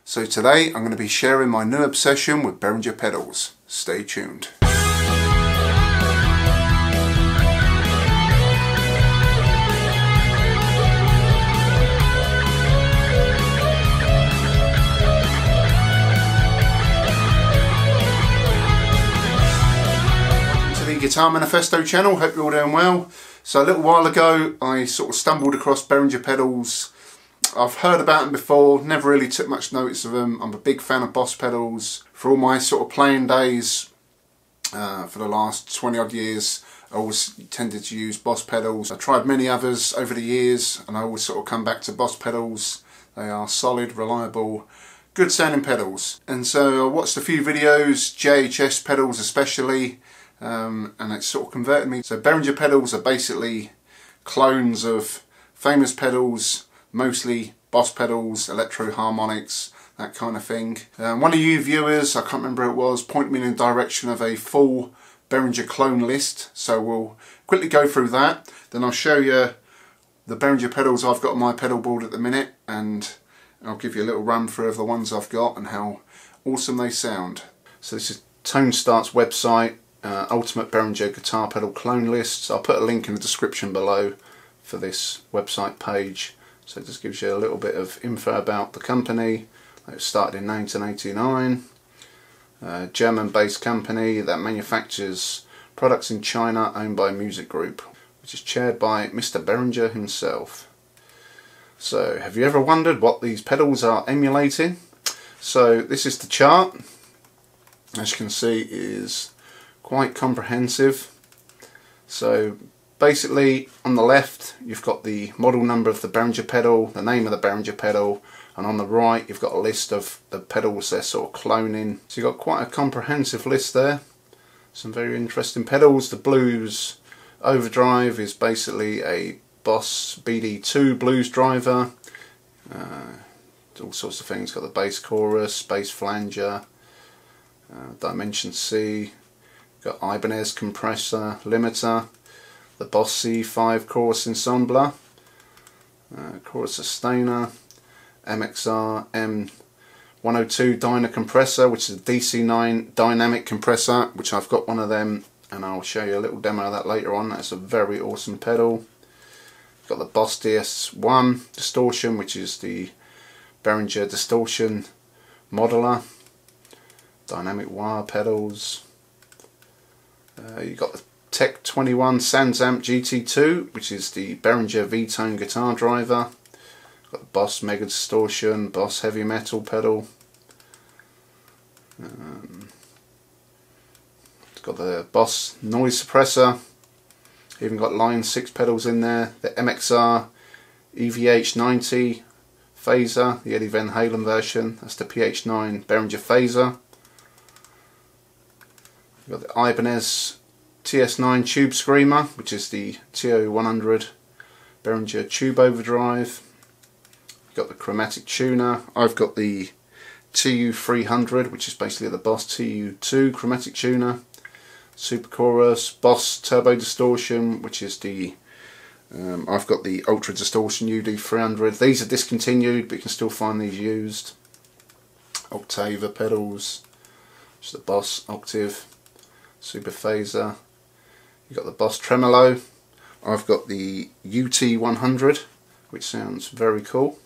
So today I'm going to be sharing my new obsession with Behringer pedals. Stay tuned. Guitar Manifesto channel, hope you're all doing well. So a little while ago I sort of stumbled across Behringer pedals. I've heard about them before, never really took much notice of them. I'm a big fan of Boss pedals. For all my sort of playing days, for the last 20 odd years, I always tended to use Boss pedals. I tried many others over the years and I always sort of come back to Boss pedals. They are solid, reliable, good sounding pedals. And so I watched a few videos, JHS pedals especially, and it sort of converted me. So Behringer pedals are basically clones of famous pedals, mostly Boss pedals, electro harmonics, that kind of thing. One of you viewers, I can't remember who it was, pointed me in the direction of a full Behringer clone list. So we'll quickly go through that. Then I'll show you the Behringer pedals I've got on my pedal board at the minute, and I'll give you a little run through of the ones I've got and how awesome they sound. So this is Tone Start's website. Ultimate Behringer guitar pedal clone lists. I'll put a link in the description below for this website page, so it just gives you a little bit of info about the company. It started in 1989, German based company that manufactures products in China, owned by a music group, which is chaired by Mr. Behringer himself. So have you ever wondered what these pedals are emulating? So this is the chart. As you can see, it is quite comprehensive. So basically on the left you've got the model number of the Behringer pedal, the name of the Behringer pedal, and on the right you've got a list of the pedals they're sort of cloning. So you've got quite a comprehensive list there. Some very interesting pedals. The blues overdrive is basically a Boss BD2 blues driver. All sorts of things. Got the bass chorus, bass flanger, Dimension C. Got Ibanez compressor, limiter, the Boss C5 chorus ensembler, chorus sustainer, MXR M102 dyna compressor, which is a DC9 dynamic compressor, which I've got one of them, and I'll show you a little demo of that later on. That's a very awesome pedal. Got the Boss DS1 distortion, which is the Behringer distortion modeler, dynamic wire pedals. You've got the Tech 21 Sansamp GT2, which is the Behringer V-Tone guitar driver. Got the Boss Mega Distortion, Boss Heavy Metal pedal. Got the Boss Noise Suppressor. Even got Line 6 pedals in there. The MXR EVH90 phaser, the Eddie Van Halen version. That's the PH9 Behringer phaser. We've got the Ibanez TS9 Tube Screamer, which is the TO100 Behringer Tube Overdrive. We've got the Chromatic Tuner. I've got the TU300, which is basically the Boss TU2 Chromatic Tuner. Super Chorus, Boss Turbo Distortion, which is the I've got the Ultra Distortion UD300. These are discontinued, but you can still find these used. Octava pedals, which is the Boss Octave Super Phaser. You've got the Boss Tremolo. I've got the UT100, which sounds very cool.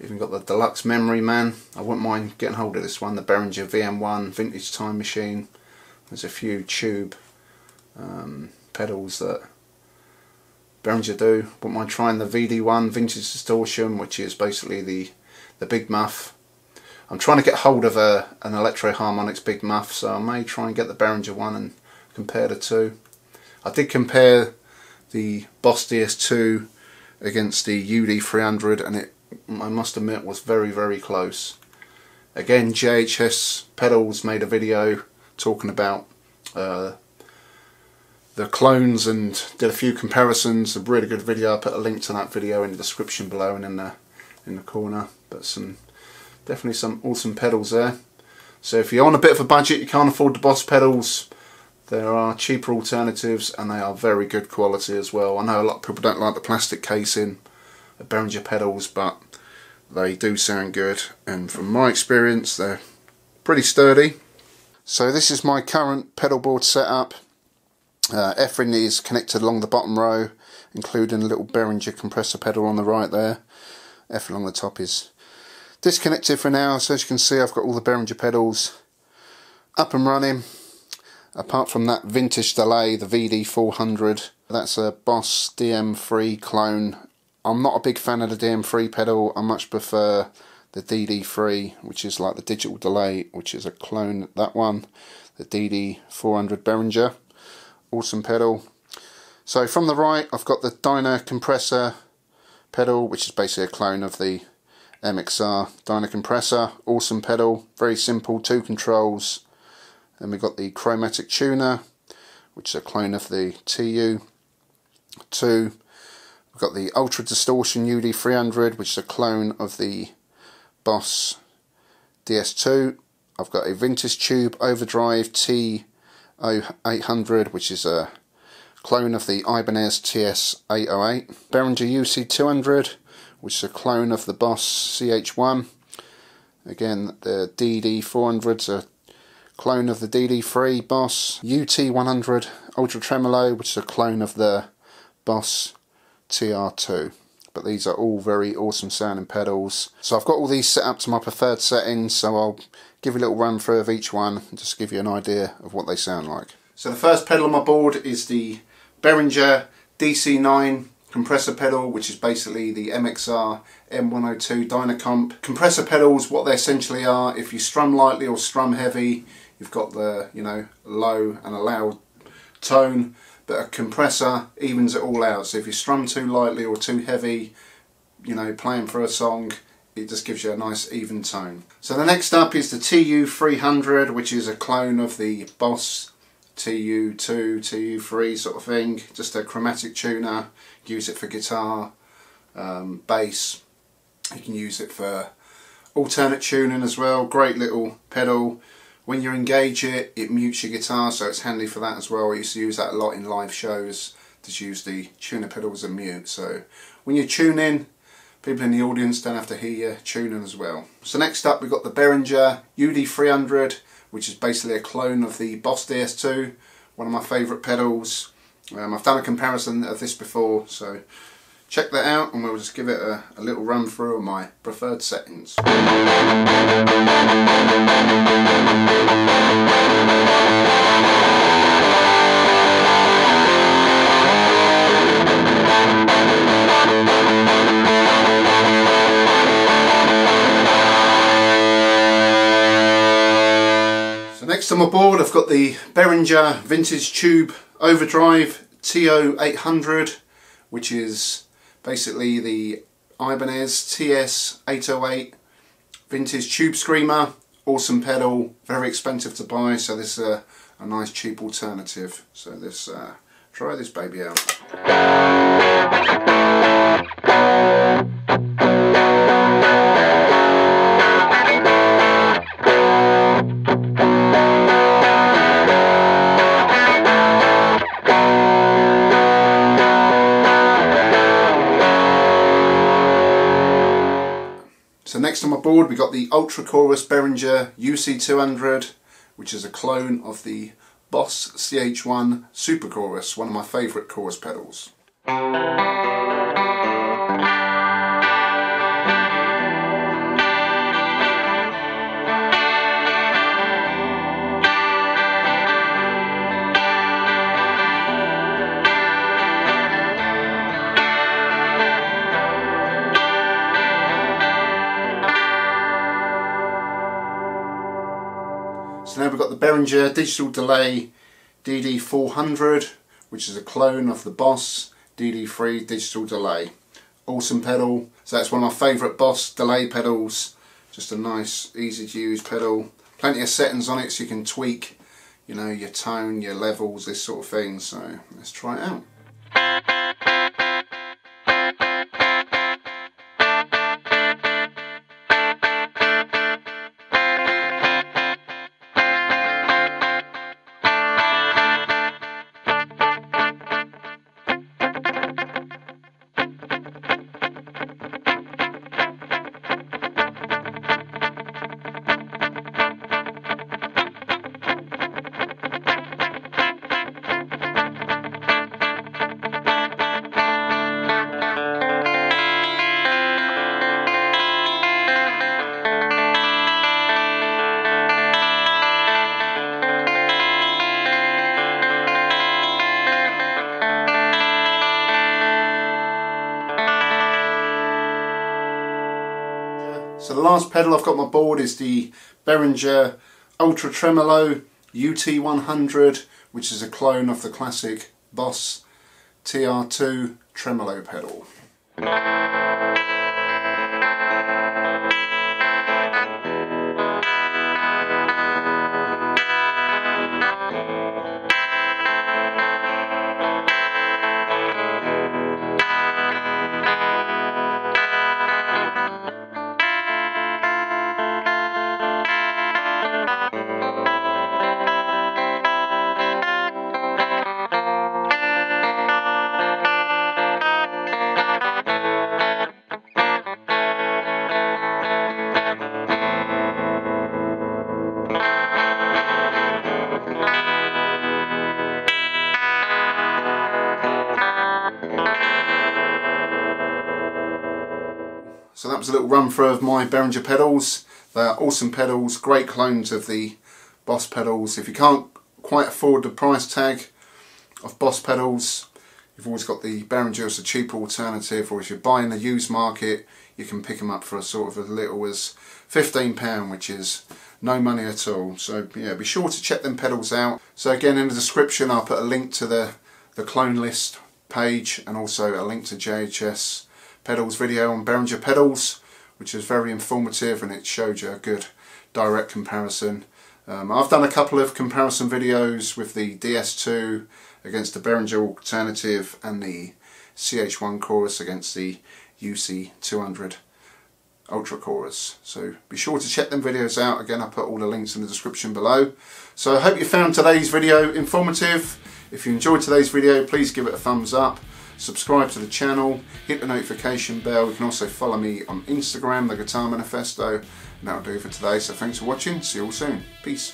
Even got the Deluxe Memory Man. I wouldn't mind getting hold of this one, the Behringer VM1 Vintage Time Machine. There's a few tube pedals that Behringer do. Wouldn't mind trying the VD1 Vintage Distortion, which is basically the Big Muff. I'm trying to get hold of an Electro Harmonics Big Muff, so I may try and get the Behringer one and compare the two. I did compare the Boss DS2 against the UD300, and it, I must admit, was very, very close. Again, JHS Pedals made a video talking about the clones and did a few comparisons. A really good video. I'll put a link to that video in the description below and in the corner. But definitely some awesome pedals there. So if you're on a bit of a budget, you can't afford the Boss pedals, there are cheaper alternatives and they are very good quality as well. I know a lot of people don't like the plastic casing of Behringer pedals, but they do sound good, and from my experience they're pretty sturdy. So this is my current pedal board setup. Everything is connected along the bottom row, including a little Behringer compressor pedal on the right there. Everything along the top is disconnected for now, so as you can see I've got all the Behringer pedals up and running. Apart from that vintage delay, the VD400, that's a Boss DM3 clone. I'm not a big fan of the DM3 pedal, I much prefer the DD3, which is like the digital delay, which is a clone of that one. The DD400 Behringer, awesome pedal. So from the right I've got the Dyna compressor pedal, which is basically a clone of the MXR Dyna compressor, awesome pedal, very simple, 2 controls. Then we've got the chromatic tuner, which is a clone of the TU2. We've got the ultra distortion UD300, which is a clone of the Boss DS2. I've got a vintage tube overdrive T0800, which is a clone of the Ibanez TS808. Behringer UC200, which is a clone of the Boss CH1. Again, the DD400 is a clone of the DD3 Boss. UT100 Ultra Tremolo, which is a clone of the Boss TR2. But these are all very awesome sounding pedals. So I've got all these set up to my preferred settings, so I'll give you a little run through of each one and just give you an idea of what they sound like. So the first pedal on my board is the Behringer DC9 compressor pedal, which is basically the MXR M102 Dynacomp. Compressor pedals, what they essentially are, if you strum lightly or strum heavy, you've got the, you know, low and a loud tone, but a compressor evens it all out. So if you strum too lightly or too heavy, you know, playing for a song, it just gives you a nice even tone. So the next up is the TU300, which is a clone of the Boss TU2, TU3 sort of thing, just a chromatic tuner. Use it for guitar, bass, you can use it for alternate tuning as well. Great little pedal. When you engage it, it mutes your guitar, so it's handy for that as well. I used to use that a lot in live shows, to use the tuner pedal as a mute. So when you're tuning, people in the audience don't have to hear you tuning as well. So next up we've got the Behringer UD300, which is basically a clone of the Boss DS2, one of my favourite pedals. I've done a comparison of this before, so check that out and we'll just give it a little run through of my preferred settings. So next on my board I've got the Behringer Vintage Tube Overdrive TO800, which is basically the Ibanez TS808 vintage tube screamer. Awesome pedal, very expensive to buy, so this is a nice cheap alternative. So let's try this baby out. So next on my board we got the Ultra Chorus Behringer UC200, which is a clone of the Boss CH1 Super Chorus, one of my favourite chorus pedals. So now we've got the Behringer Digital Delay DD400, which is a clone of the Boss DD3 Digital Delay. Awesome pedal. So that's one of my favourite Boss delay pedals. Just a nice, easy to use pedal. Plenty of settings on it so you can tweak, you know, your tone, your levels, this sort of thing. So let's try it out. So the last pedal I've got on my board is the Behringer Ultra Tremolo UT100, which is a clone of the classic Boss TR2 tremolo pedal. So that was a little run through of my Behringer pedals. They are awesome pedals, great clones of the Boss pedals. If you can't quite afford the price tag of Boss pedals, you've always got the Behringer as a cheaper alternative, or if you're buying the used market, you can pick them up for a sort of as little as £15, which is no money at all. So yeah, be sure to check them pedals out. So again, in the description I'll put a link to the clone list page, and also a link to JHS pedals video on Behringer pedals, which is very informative, and it showed you a good direct comparison. I've done a couple of comparison videos with the DS2 against the Behringer alternative and the CH1 chorus against the UC200 Ultra chorus. So be sure to check them videos out. Again, I'll put all the links in the description below. So I hope you found today's video informative. If you enjoyed today's video, please give it a thumbs up. Subscribe to the channel, hit the notification bell. You can also follow me on Instagram, The Guitar Manifesto, and that'll do for today. So thanks for watching, see you all soon, peace.